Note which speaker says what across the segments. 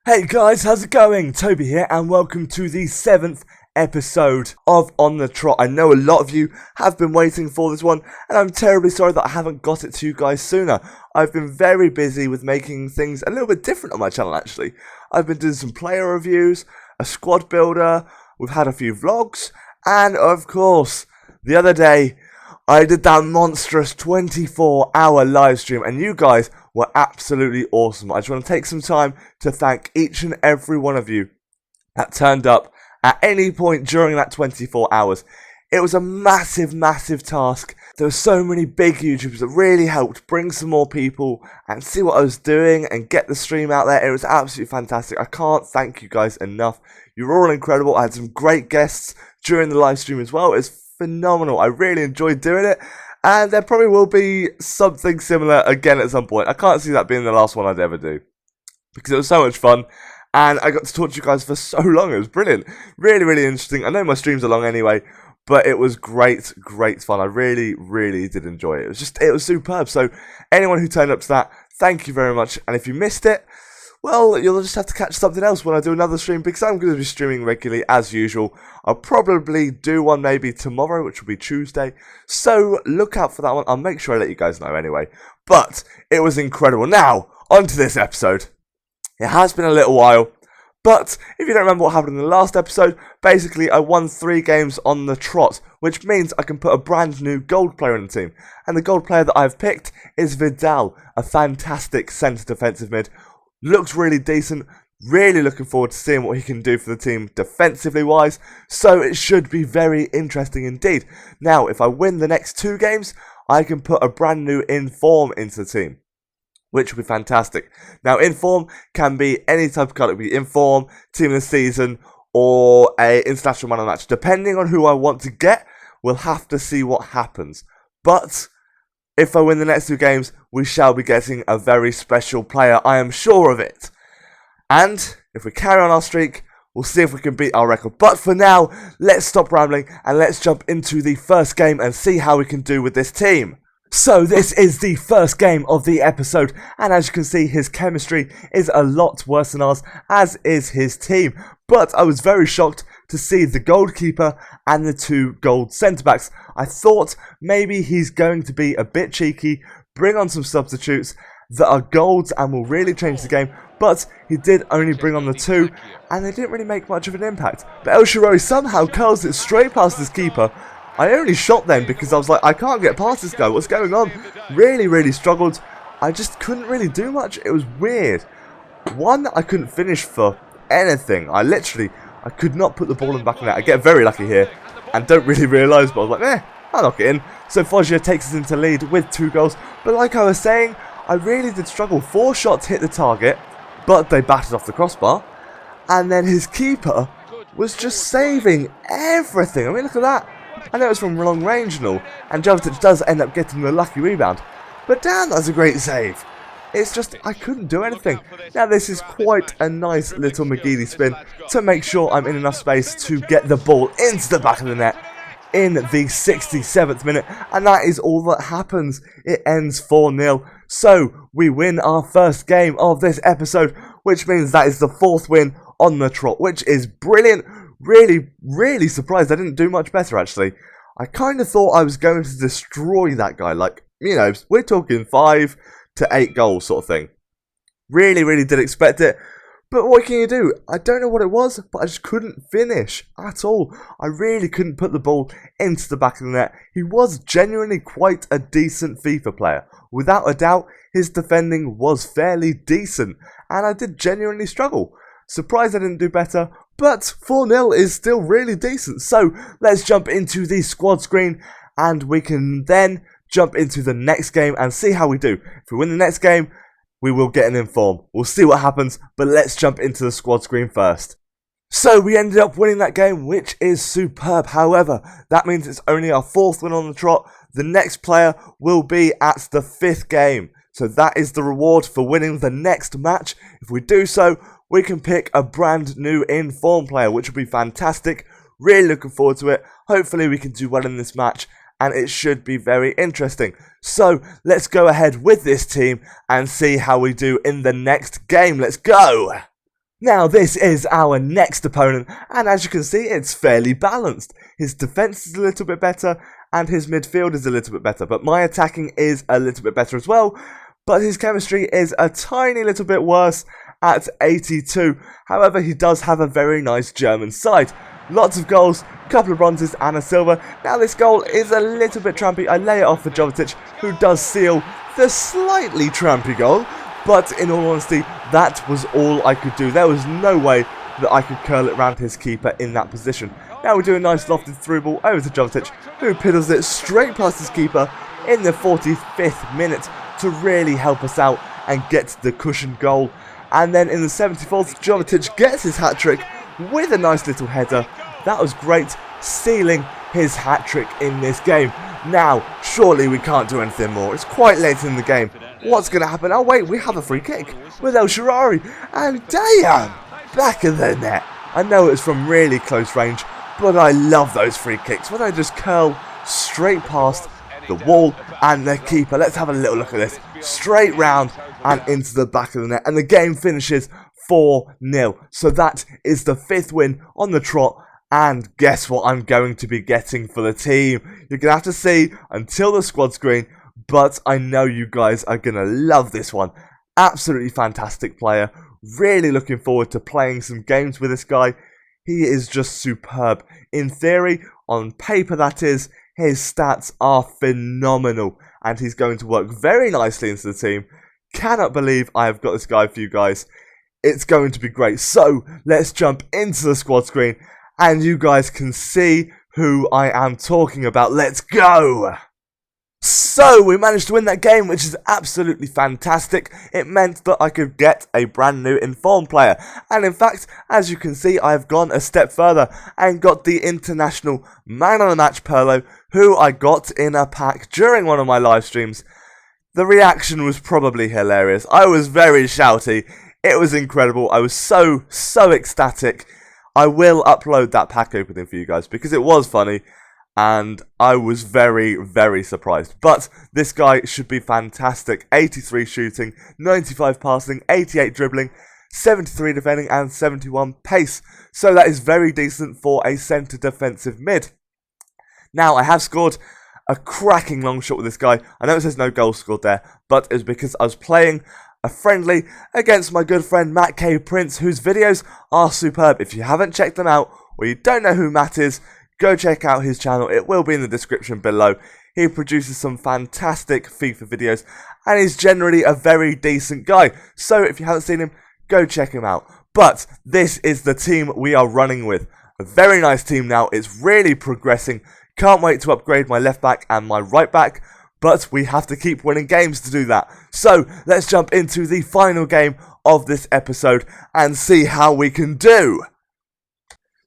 Speaker 1: Hey guys, how's it going? Toby here, and welcome to the 7th episode of On the Trot. I know a lot of you have been waiting for this one, and I'm terribly sorry that I haven't got it to you guys sooner. I've been very busy with making things a little bit different on my channel, actually. I've been doing some player reviews, a squad builder, we've had a few vlogs, and of course, the other day, I did that monstrous 24-hour live stream, and you guys were absolutely awesome. I just want to take some time to thank each and every one of you that turned up at any point during that 24 hours. It was a massive, massive task. There were so many big YouTubers that really helped bring some more people and see what I was doing and get the stream out there. It was absolutely fantastic. I can't thank you guys enough. You were all incredible. I had some great guests during the live stream as well. It was phenomenal. I really enjoyed doing it. And there probably will be something similar again at some point. I can't see that being the last one I'd ever do, because it was so much fun, and I got to talk to you guys for so long. It was brilliant. Really, really interesting. I know my streams are long anyway, but it was great, great fun. I really, really did enjoy it. It was superb. So anyone who turned up to that, thank you very much. And if you missed it, well, you'll just have to catch something else when I do another stream, because I'm going to be streaming regularly as usual. I'll probably do one maybe tomorrow, which will be Tuesday. So look out for that one. I'll make sure I let you guys know anyway. But it was incredible. Now, on to this episode. It has been a little while, but if you don't remember what happened in the last episode, basically I won 3 games on the trot, which means I can put a brand new gold player in the team. And the gold player that I've picked is Vidal, a fantastic centre defensive mid. Looks really decent, really looking forward to seeing what he can do for the team defensively wise, so it should be very interesting indeed. Now, if I win the next 2 games, I can put a brand new inform into the team, which would be fantastic. Now, inform can be any type of card. It could be inform, team of the season, or a international man of the match. Depending on who I want to get, we'll have to see what happens. But if I win the next 2 games, we shall be getting a very special player. I am sure of it. And if we carry on our streak, we'll see if we can beat our record. But for now, let's stop rambling and let's jump into the first game and see how we can do with this team. So this is the first game of the episode, and as you can see, his chemistry is a lot worse than ours, as is his team. But I was very shocked to see the goalkeeper and the 2 gold centre-backs. I thought maybe he's going to be a bit cheeky, bring on some substitutes that are golds and will really change the game, but he did only bring on the 2, and they didn't really make much of an impact. But El Shaarawy somehow curls it straight past his keeper. I only shot then because I was like, I can't get past this guy, what's going on? Really, really struggled. I just couldn't really do much. It was weird. One, I couldn't finish for anything. I could not put the ball in the back of the net. I get very lucky here and don't really realise, but I was like, I'll knock it in. So Foggia takes us into lead with 2 goals. But like I was saying, I really did struggle. 4 shots hit the target, but they batted off the crossbar. And then his keeper was just saving everything. I mean, look at that. I know it's from long range and all, and Jovetic does end up getting the lucky rebound. But damn, that's a great save. It's just, I couldn't do anything. Now this is quite a nice little McGeady spin to make sure I'm in enough space to get the ball into the back of the net in the 67th minute. And that is all that happens. It ends 4-0. So we win our first game of this episode, which means that is the 4th win on the trot, which is brilliant. Really, really surprised I didn't do much better, actually. I kind of thought I was going to destroy that guy. Like, you know, we're talking 5 to 8 goals sort of thing. Really, really did expect it. But what can you do? I don't know what it was, but I just couldn't finish at all. I really couldn't put the ball into the back of the net. He was genuinely quite a decent FIFA player. Without a doubt, his defending was fairly decent. And I did genuinely struggle. Surprised I didn't do better, but 4-0 is still really decent. So let's jump into the squad screen and we can then jump into the next game and see how we do. If we win the next game, we will get an inform. We'll see what happens, but let's jump into the squad screen first. So we ended up winning that game, which is superb. However, that means it's only our 4th win on the trot. The next player will be at the 5th game. So that is the reward for winning the next match. If we do so, we can pick a brand new inform player, which will be fantastic. Really looking forward to it. Hopefully we can do well in this match, and it should be very interesting. So let's go ahead with this team and see how we do in the next game. Let's go! Now this is our next opponent, and as you can see, it's fairly balanced. His defense is a little bit better, and his midfield is a little bit better, but my attacking is a little bit better as well, but his chemistry is a tiny little bit worse at 82. However, he does have a very nice German side. Lots of goals, couple of bronzes and a silver. Now this goal is a little bit trampy. I lay it off for Jovetic, who does seal the slightly trampy goal. But in all honesty, that was all I could do. There was no way that I could curl it round his keeper in that position. Now we do a nice lofted through ball over to Jovetic, who piddles it straight past his keeper in the 45th minute to really help us out and get the cushion goal. And then in the 74th, Jovetic gets his hat-trick with a nice little header. That was great, sealing his hat-trick in this game. Now, surely we can't do anything more. It's quite late in the game. What's going to happen? Oh wait, we have a free kick with El Shaarawy, and damn, back of the net. I know it's from really close range, but I love those free kicks when they just curl straight past the wall and the keeper. Let's have a little look at this. Straight round and into the back of the net, and the game finishes 4-0. So that is the 5th win on the trot. And guess what I'm going to be getting for the team? You're going to have to see until the squad screen, but I know you guys are going to love this one. Absolutely fantastic player. Really looking forward to playing some games with this guy. He is just superb. In theory, on paper that is, his stats are phenomenal. And he's going to work very nicely into the team. Cannot believe I have got this guy for you guys. It's going to be great. So, let's jump into the squad screen and you guys can see who I am talking about. Let's go! So, we managed to win that game, which is absolutely fantastic. It meant that I could get a brand new informed player. And in fact, as you can see, I have gone a step further and got the international man of the match Perlo, who I got in a pack during one of my live streams. The reaction was probably hilarious. I was very shouty. It was incredible. I was so ecstatic. I will upload that pack opening for you guys because it was funny and I was very surprised. But this guy should be fantastic. 83 shooting, 95 passing, 88 dribbling, 73 defending and 71 pace. So that is very decent for a centre defensive mid. Now I have scored a cracking long shot with this guy. I know it says no goals scored there, but it's because I was playing a friendly against my good friend Matt K. Prince, whose videos are superb. If you haven't checked them out, or you don't know who Matt is, go check out his channel. It will be in the description below. He produces some fantastic FIFA videos, and he's generally a very decent guy. So if you haven't seen him, go check him out. But this is the team we are running with. A very nice team now. It's really progressing. Can't wait to upgrade my left back and my right back. But we have to keep winning games to do that. So let's jump into the final game of this episode and see how we can do.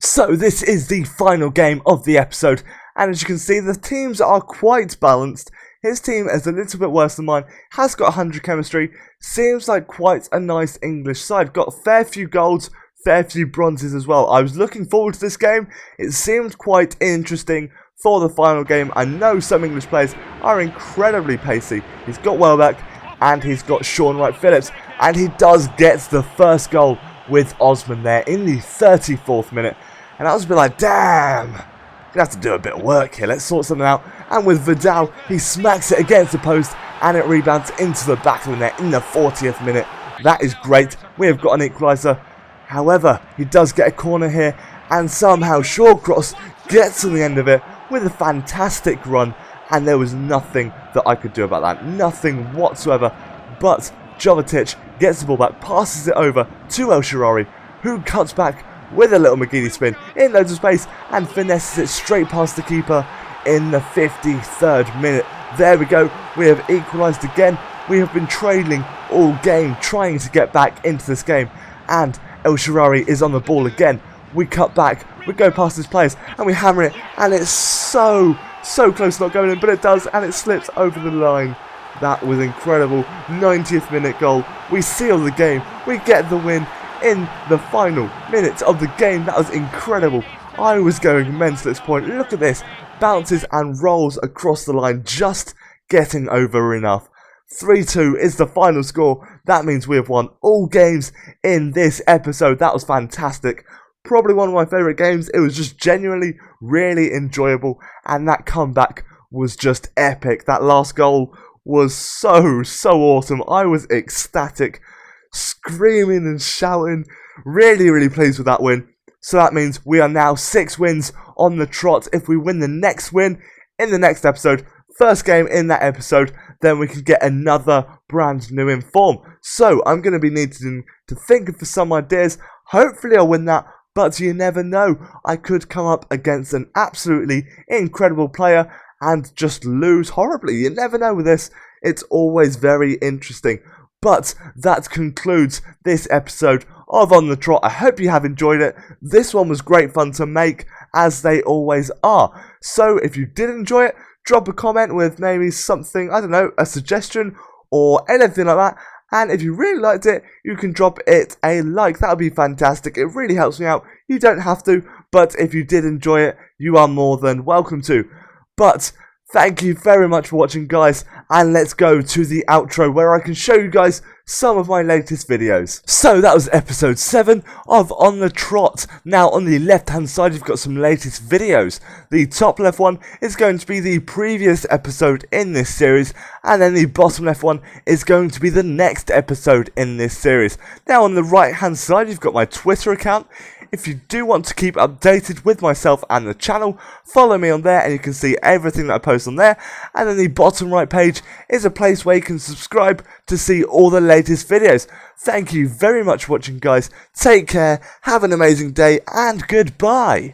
Speaker 1: So this is the final game of the episode. And as you can see, the teams are quite balanced. His team is a little bit worse than mine. Has got 100 chemistry. Seems like quite a nice English side. Got a fair few golds, fair few bronzes as well. I was looking forward to this game. It seemed quite interesting for the final game. I know some English players are incredibly pacey. He's got Welbeck and he's got Sean Wright-Phillips. And he does get the first goal with Osman there in the 34th minute. And I was a bit like, damn, gonna have to do a bit of work here. Let's sort something out. And with Vidal, he smacks it against the post and it rebounds into the back of the net in the 40th minute. That is great. We have got an equaliser. However, he does get a corner here and somehow Shawcross gets to the end of it with a fantastic run, and there was nothing that I could do about that. Nothing whatsoever. But Jovetic gets the ball back, passes it over to El Shaarawy, who cuts back with a little McGeady spin in loads of space and finesses it straight past the keeper in the 53rd minute. There we go. We have equalised again. We have been trailing all game, trying to get back into this game, and El Shaarawy is on the ball again. We cut back, we go past his players, and we hammer it, and it's so close to not going in, but it does, and it slips over the line. That was incredible. 90th minute goal. We seal the game. We get the win in the final minutes of the game. That was incredible. I was going mental at this point. Look at this. Bounces and rolls across the line, just getting over enough. 3-2 is the final score. That means we have won all games in this episode. That was fantastic. Probably one of my favourite games. It was just genuinely really enjoyable, and that comeback was just epic. That last goal was so awesome. I was ecstatic, screaming and shouting. Really pleased with that win. So that means we are now 6 wins on the trot. If we win the next win in the next episode, first game in that episode, then we can get another brand new inform. So I'm going to be needing to think of some ideas. Hopefully I'll win that, but you never know. I could come up against an absolutely incredible player and just lose horribly. You never know with this. It's always very interesting. But that concludes this episode of On The Trot. I hope you have enjoyed it. This one was great fun to make, as they always are. So if you did enjoy it, drop a comment with maybe something, I don't know, a suggestion or anything like that. And if you really liked it, you can drop it a like. That would be fantastic. It really helps me out. You don't have to, but if you did enjoy it, you are more than welcome to. But thank you very much for watching, guys, and let's go to the outro where I can show you guys some of my latest videos. So that was episode 7 of On The Trot. Now on the left hand side you've got some latest videos. The top left one is going to be the previous episode in this series, and then the bottom left one is going to be the next episode in this series. Now on the right hand side you've got my Twitter account. If you do want to keep updated with myself and the channel, follow me on there and you can see everything that I post on there. And then the bottom right page is a place where you can subscribe to see all the latest videos. Thank you very much for watching, guys. Take care, have an amazing day, and goodbye.